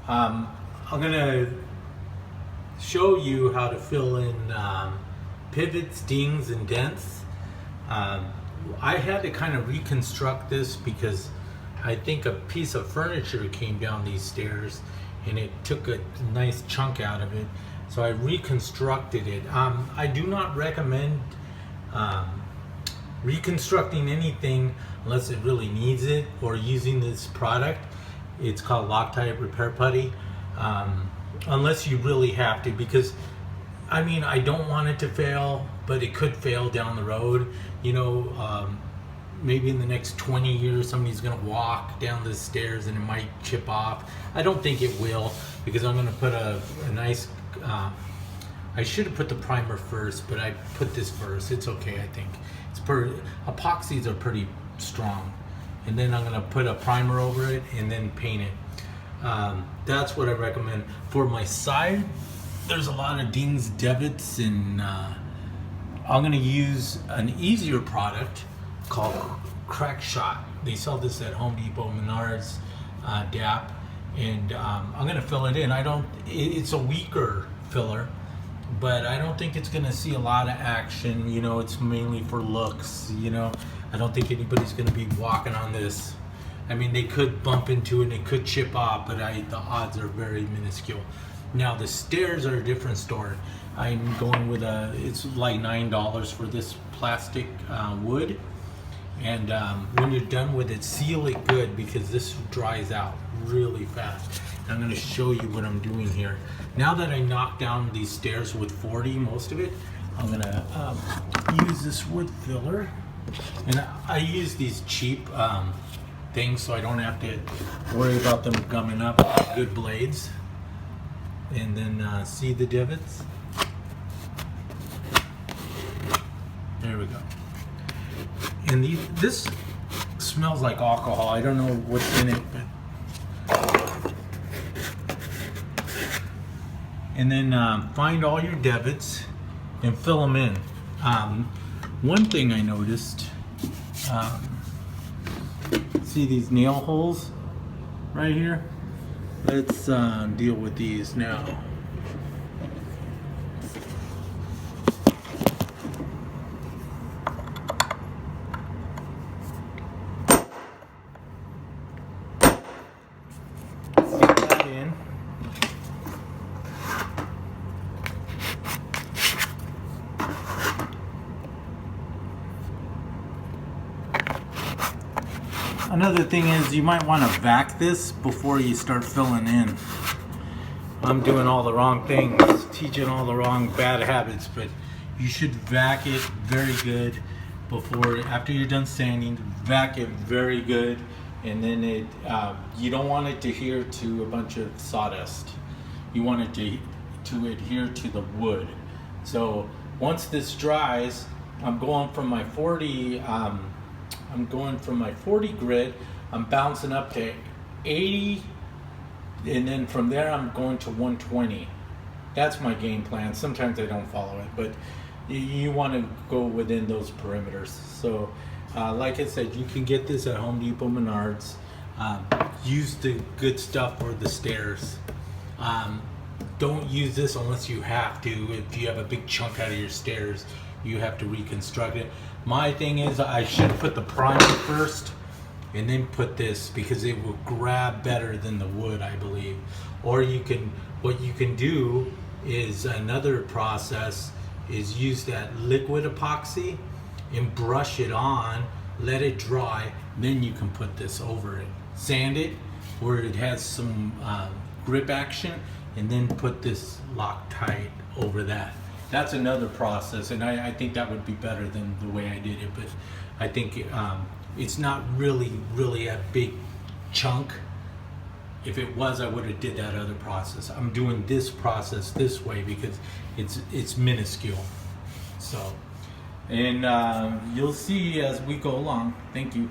I'm gonna show you how to fill in pivots, dings, and dents. I had to kind of reconstruct this because I think a piece of furniture came down these stairs and it took a nice chunk out of it. So I reconstructed it. I do not recommend reconstructing anything unless it really needs it, or using this product. It's called Loctite Repair Putty. Unless you really have to, because I mean, I don't want it to fail, but it could fail down the road. You know, maybe in the next 20 years somebody's gonna walk down the stairs and it might chip off. I don't think it will, because I'm gonna put a nice I should have put the primer first, but I put this first. It's okay, I think. Epoxies are pretty strong. And then I'm gonna put a primer over it and then paint it. That's what I recommend. For my side, there's a lot of dings, divots, and I'm gonna use an easier product called Crack Shot. They sell this at Home Depot, Menards, DAP, and I'm gonna fill it in. It's a weaker filler, but I don't think it's gonna see a lot of action. You know, it's mainly for looks. You know, I don't think anybody's gonna be walking on this. I mean, they could bump into it and it could chip off, but the odds are very minuscule. Now the stairs are a different story. I'm going with it's like $9 for this plastic wood. And when you're done with it, seal it good, because this dries out really fast. And I'm gonna show you what I'm doing here. Now that I knocked down these stairs with 40, most of it, I'm gonna use this wood filler. And I use these cheap things, so I don't have to worry about them gumming up. Good blades. And then see the divots? There we go. And this smells like alcohol. I don't know what's in it, but. And then find all your divots and fill them in. One thing I noticed, see these nail holes right here? Let's deal with these now. Get that in. Another thing is, you might want to vac this before you start filling in. I'm doing all the wrong things, teaching all the wrong bad habits, but you should vac it very good after you're done sanding. Vac it very good, and then you don't want it to adhere to a bunch of sawdust. You want it to adhere to the wood. So once this dries, I'm going from my 40 grit, I'm bouncing up to 80, and then from there I'm going to 120. That's my game plan. Sometimes I don't follow it, but you want to go within those perimeters. So like I said, you can get this at Home Depot, Menards. Use the good stuff for the stairs. Don't use this unless you have to. If you have a big chunk out of your stairs, you have to reconstruct it. My thing is, I should put the primer first and then put this, because it will grab better than the wood, I believe. Or what you can do is, another process is use that liquid epoxy and brush it on, let it dry, then you can put this over it. Sand it where it has some grip action, and then put this Loctite over that. That's another process, and I think that would be better than the way I did it, but I think it's not really a big chunk. If it was, I would have did that other process. I'm doing this process this way because it's minuscule. So, and you'll see as we go along. Thank you.